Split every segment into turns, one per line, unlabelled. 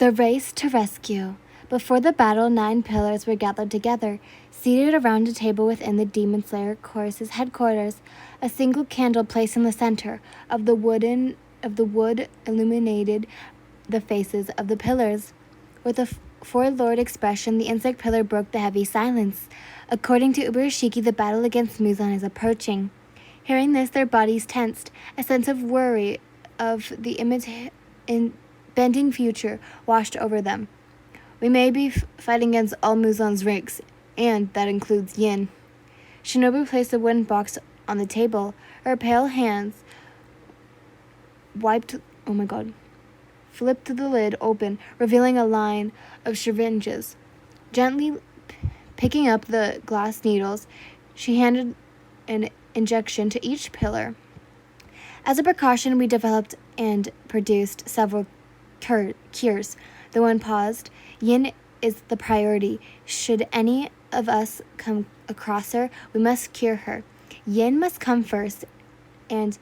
The race to rescue. Before the battle, 9 pillars were gathered together, seated around a table within the Demon Slayer Chorus's headquarters. A single candle placed in the center of the wood illuminated the faces of the pillars. With a forlorn expression, the insect pillar broke the heavy silence. According to Uberashiki, the battle against Muzan is approaching. Hearing this, their bodies tensed. A sense of worry of the impending future washed over them. We may be fighting against all Muzan's ranks, and that includes Yin. Shinobu placed a wooden box on the table. Her pale hands flipped the lid open, revealing a line of syringes. Gently picking up the glass needles, she handed an injection to each pillar. As a precaution, we developed and produced several cures. The one paused. Yin is the priority. Should any of us come across her, we must cure her. Yin must come first, and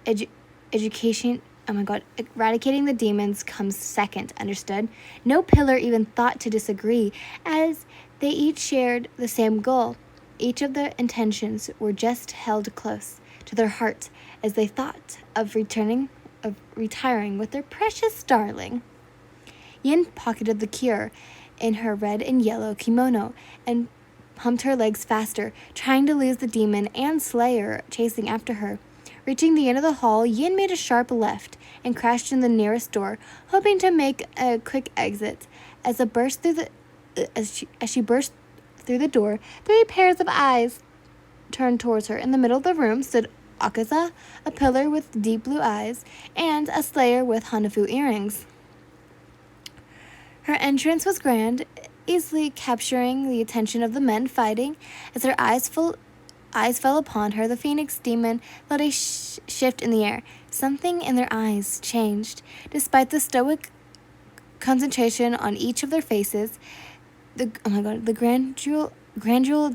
eradicating the demons comes second, understood? No pillar even thought to disagree, as they each shared the same goal. Each of their intentions were just held close to their heart as they thought of retiring with their precious darling. Yin pocketed the cure in her red and yellow kimono and pumped her legs faster, trying to lose the demon and Slayer chasing after her. Reaching the end of the hall, Yin made a sharp left and crashed in the nearest door, hoping to make a quick exit. As she burst through the door, 3 pairs of eyes turned towards her. In the middle of the room stood Akaza, a pillar with deep blue eyes, and a Slayer with Hanafu earrings. Her entrance was grand, easily capturing the attention of the men fighting. As her eyes fell upon her, the Phoenix Demon felt a shift in the air. Something in their eyes changed. Despite the stoic concentration on each of their faces, the gradual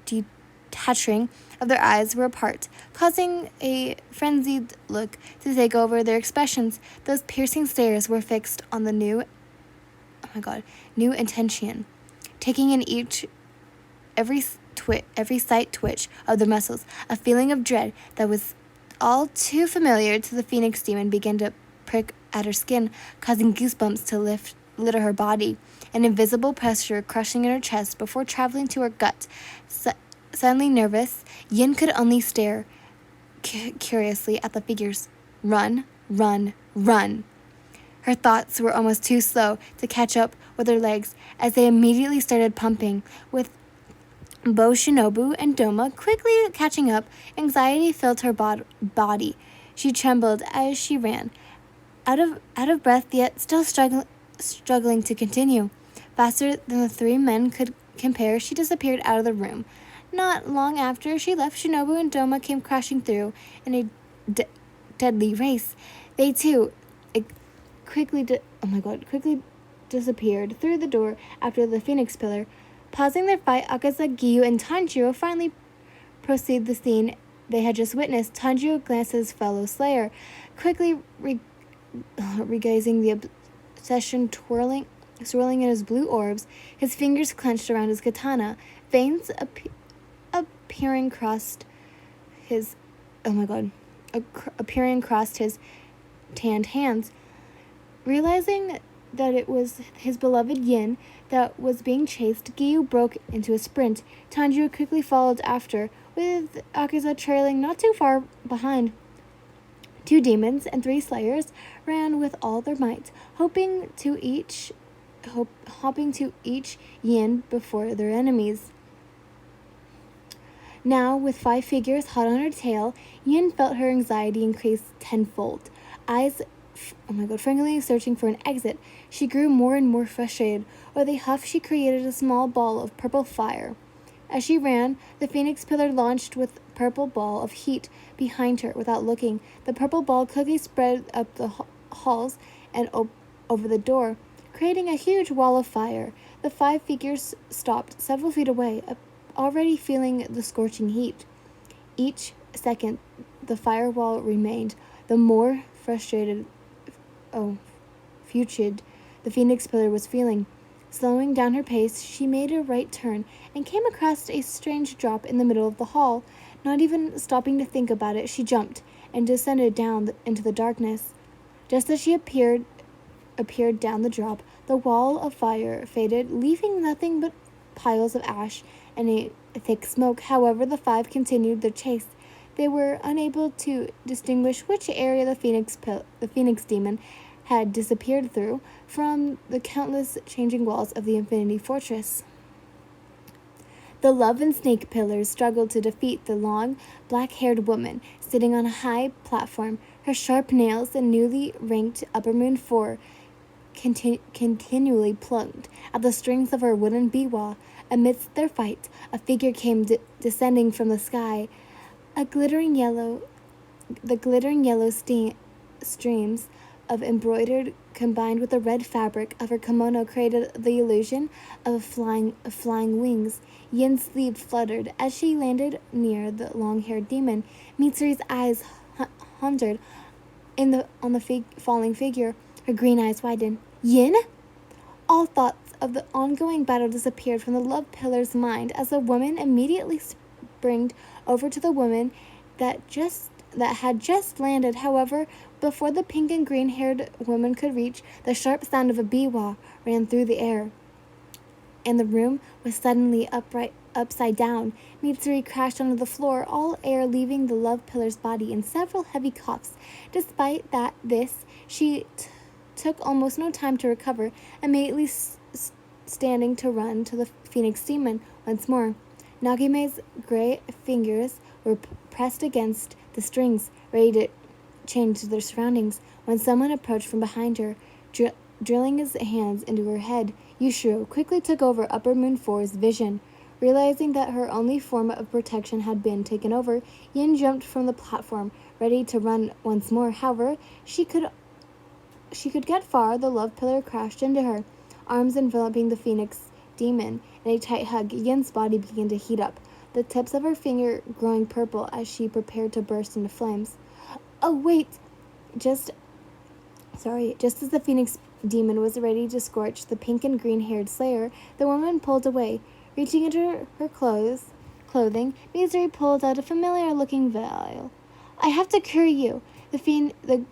detaching of their eyes were apart, causing a frenzied look to take over their expressions. Those piercing stares were fixed on the new intention, taking in every slight twitch of their muscles. A feeling of dread that was all too familiar to the Phoenix Demon began to prick at her skin, causing goosebumps to litter her body. An invisible pressure crushing in her chest before traveling to her gut. Suddenly nervous, Yin could only stare curiously at the figures. Run, run, run. Her thoughts were almost too slow to catch up with her legs as they immediately started pumping. With both Shinobu and Doma quickly catching up, anxiety filled her body. She trembled as she ran, out of breath yet still struggling to continue. Faster than the 3 men could compare, she disappeared out of the room. Not long after she left, Shinobu and Doma came crashing through in a deadly race. They too quickly disappeared through the door after the Phoenix Pillar. Pausing their fight, Akaza, Giyu, and Tanjiro finally proceed the scene they had just witnessed. Tanjiro glanced at his fellow Slayer, quickly regazing the obsession swirling in his blue orbs, his fingers clenched around his katana, veins appearing across his tanned hands. Realizing that it was his beloved Yin that was being chased, Giyu broke into a sprint. Tanjiro quickly followed after, with Akaza trailing not too far behind. 2 demons and 3 slayers ran with all their might, hopping to each Yin before their enemies. Now, with 5 figures hot on her tail, Yin felt her anxiety increase tenfold. Eyes frankly searching for an exit, she grew more and more frustrated. With a huff, she created a small ball of purple fire. As she ran, the Phoenix Pillar launched with a purple ball of heat behind her. Without looking, the purple ball quickly spread up the halls and over the door, creating a huge wall of fire. The 5 figures stopped several feet away, already feeling the scorching heat. Each second the firewall remained, the more the phoenix pillar was feeling. Slowing down her pace, she made a right turn and came across a strange drop in the middle of the hall. Not even stopping to think about it, she jumped and descended down into the darkness. Just as she appeared down the drop, the wall of fire faded, leaving nothing but piles of ash and a thick smoke. However, the five continued their chase. They were unable to distinguish which area the phoenix demon had disappeared through from the countless changing walls of the Infinity Fortress. The love and snake pillars struggled to defeat the long, black-haired woman sitting on a high platform. Her sharp nails and newly ranked upper moon 4 continually plucked at the strings of her wooden biwa. Amidst their fight, a figure came descending from the sky. The glittering yellow streams of embroidered combined with the red fabric of her kimono created the illusion of flying wings. Yin's sleeve fluttered as she landed near the long-haired demon. Mitsuri's eyes hunted on the falling figure. Her green eyes widened. Yin? All thoughts of the ongoing battle disappeared from the love pillar's mind as the woman immediately springed over to the woman that had just landed. However, before the pink and green-haired woman could reach, the sharp sound of a biwa ran through the air, and the room was suddenly upside down. Mitsuri crashed onto the floor, all air leaving the love pillar's body in several heavy coughs. Despite this, she took almost no time to recover, immediately standing to run to the phoenix demon once more. Nagime's gray fingers were pressed against the strings, ready to change their surroundings, when someone approached from behind her, drilling his hands into her head. Yushiro quickly took over Upper Moon 4's vision. Realizing that her only form of protection had been taken over, Yin jumped from the platform, ready to run once more. However, she could get far. The love pillar crashed into her, arms enveloping the phoenix demon in a tight hug. Yin's body began to heat up, the tips of her finger growing purple as she prepared to burst into flames. Oh, wait! Just as the phoenix demon was ready to scorch the pink and green-haired slayer, the woman pulled away. Reaching into her clothing, Mitsuri pulled out a familiar-looking vial. I have to cure you. The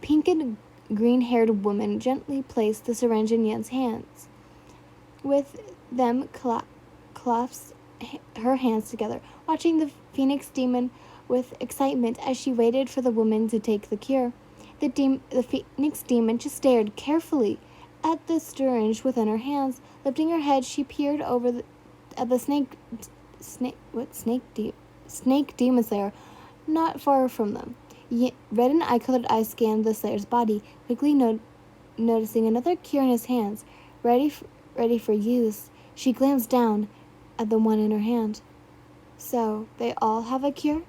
pink and green-haired woman gently placed the syringe in Yin's hands. With them clasped her hands together, watching the phoenix demon with excitement as she waited for the woman to take the cure. The phoenix demon just stared carefully at the syringe within her hands. Lifting her head, she peered over at the snake demon slayer, not far from them. Red and eye-colored eyes scanned the slayer's body, quickly noticing another cure in his hands, ready for use. She glanced down at the one in her hand. So, they all have a cure?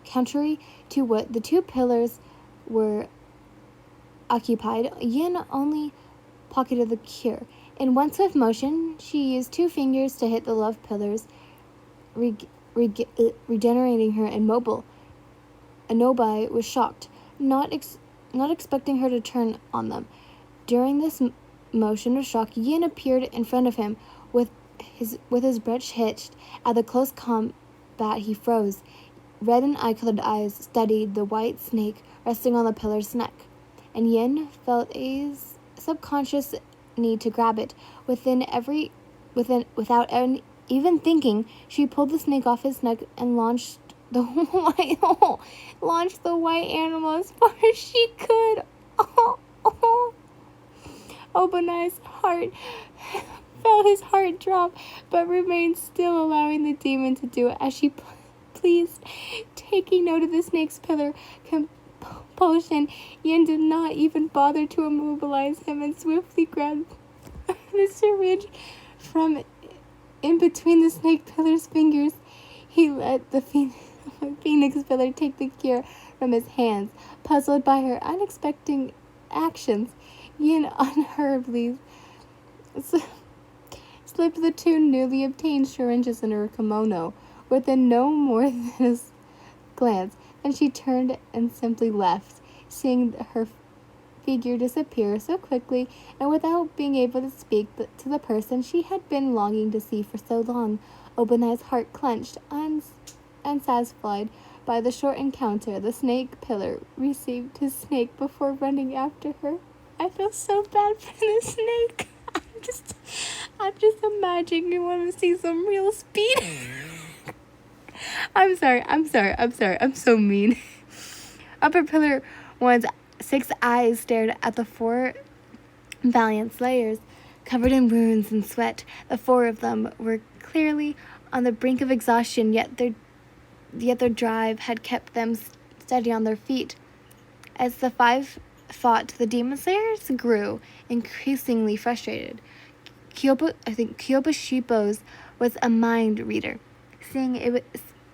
Contrary to what the two pillars were occupied, Yin only pocketed the cure. In one swift motion, she used two fingers to hit the love pillars, regenerating her immobile. Anobai was shocked, not expecting her to turn on them. During this motion of shock, Yin appeared in front of him with his breast hitched. At the close combat, he froze. Red and eye-colored eyes studied the white snake resting on the pillar's neck, and Yin felt a subconscious need to grab it. Without even thinking, she pulled the snake off his neck and launched the white animal as far as she could. Obanai's heart felt his heart drop, but remained still, allowing the demon to do it as she pleased. Taking note of the snake's pillar compulsion, Yin did not even bother to immobilize him and swiftly grabbed the syringe from in between the snake pillar's fingers. He let the phoenix pillar take the cure from his hands. Puzzled by her unexpected actions, Yin unhurriedly slipped the two newly obtained syringes in her kimono. Within no more than a glance, and she turned and simply left. seeing her figure disappear so quickly and without being able to speak to the person she had been longing to see for so long. Open-Eye's heart clenched, unsatisfied by the short encounter. The snake pillar received his snake before running after her. I feel so bad for the snake. I'm just imagining you want to see some real speed. I'm sorry. I'm so mean. Upper Pillar 1's 6 eyes stared at the 4 valiant slayers. Covered in wounds and sweat, the 4 of them were clearly on the brink of exhaustion, yet their drive had kept them steady on their feet. As the 5 fought, the demon slayers grew increasingly frustrated. Kyoba Shippo's was a mind reader, seeing it was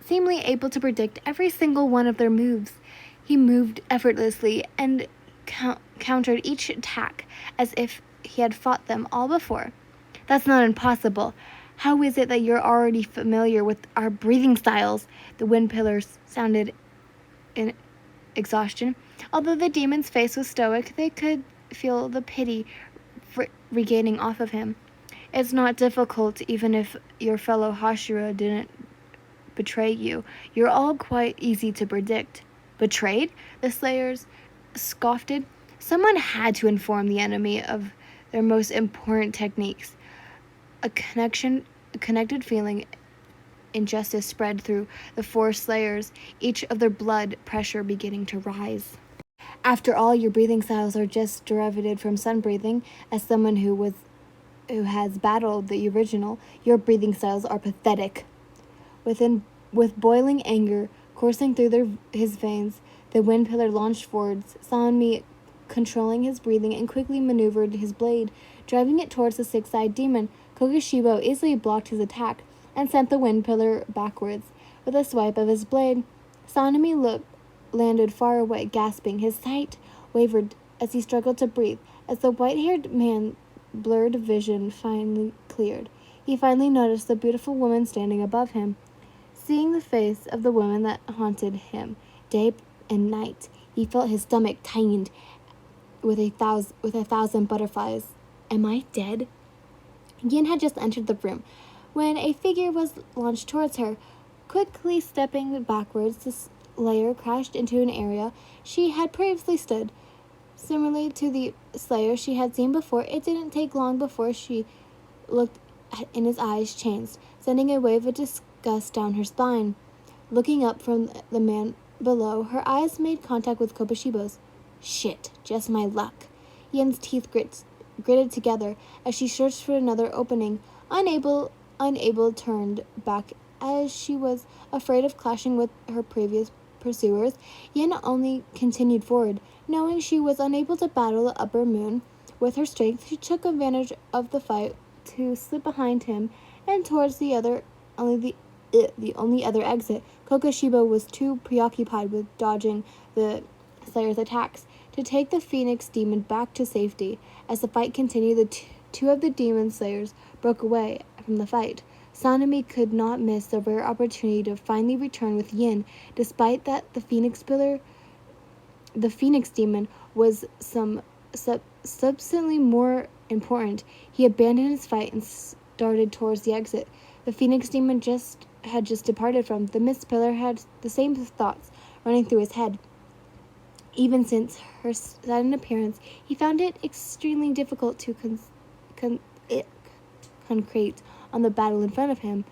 seemingly able to predict every single one of their moves. He moved effortlessly and countered each attack as if he had fought them all before. That's not impossible. How is it that you're already familiar with our breathing styles? The wind pillars sounded in exhaustion. Although the demon's face was stoic, they could feel the pity regaining off of him. It's not difficult, even if your fellow Hashira didn't betray you. You're all quite easy to predict. Betrayed? The slayers scoffed. Someone had to inform the enemy of their most important techniques. A connected feeling injustice spread through the 4 slayers, each of their blood pressure beginning to rise. After all, your breathing styles are just derived from sun breathing. As someone who has battled the original, your breathing styles are pathetic. With boiling anger coursing through his veins, the wind pillar launched forwards, Sanmi controlling his breathing and quickly maneuvered his blade, driving it towards the 6-eyed demon. Kokushibo easily blocked his attack and sent the wind pillar backwards. With a swipe of his blade, Sanemi landed far away, gasping. His sight wavered as he struggled to breathe. As the white-haired man's blurred vision finally cleared, he finally noticed the beautiful woman standing above him. Seeing the face of the woman that haunted him day and night, he felt his stomach tightened with a thousand butterflies. Am I dead? Yin had just entered the room when a figure was launched towards her. Quickly stepping backwards, the slayer crashed into an area she had previously stood. Similarly to the slayer she had seen before, it didn't take long before she looked in his eyes changed, sending a wave of disgust down her spine. Looking up from the man below, her eyes made contact with Kokushibo's. Shit, just my luck. Yin's teeth gritted together as she searched for another opening. Unable turned back as she was afraid of clashing with her previous pursuers. Yin only continued forward. Knowing she was unable to battle the upper moon with her strength, she took advantage of the fight to slip behind him and towards the only other exit. Kokushibo was too preoccupied with dodging the Slayer's attacks to take the Phoenix demon back to safety. As the fight continued, the two of the demon Slayers broke away from the fight. Sanemi could not miss the rare opportunity to finally return with Yin. Despite that, the Phoenix demon was substantially more important. He abandoned his fight and started towards the exit the Phoenix demon had just departed from. The Mist Pillar had the same thoughts running through his head. Even since her sudden appearance, he found it extremely difficult to concrete on the battle in front of him.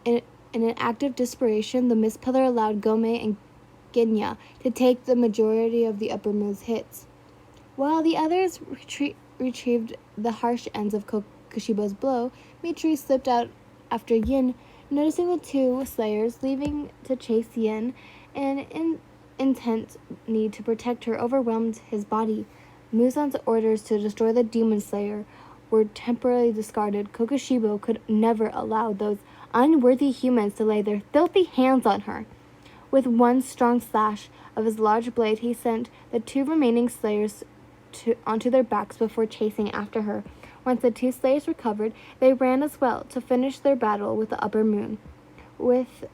In an act of desperation, the Mist Pillar allowed Gome and Genya to take the majority of the upper moon's hits, while the others retrieved the harsh ends of Kokushibo's blow. Mitri slipped out after Yin, noticing the 2 slayers leaving to chase Yin, and intent need to protect her overwhelmed his body. Muzan's orders to destroy the demon slayer were temporarily discarded. Kokushibo could never allow those unworthy humans to lay their filthy hands on her. With one strong slash of his large blade, he sent the 2 remaining slayers onto their backs before chasing after her. Once the 2 slayers recovered, they ran as well to finish their battle with the upper moon. With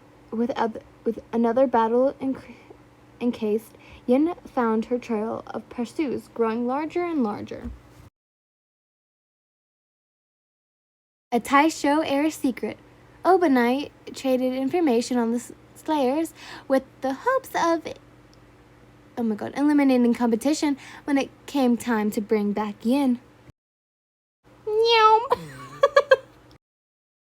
another battle encased, Yin found her trail of pursues growing larger and larger. A Taisho era secret. Obanite traded information on the slayers with the hopes of eliminating competition when it came time to bring back Yin.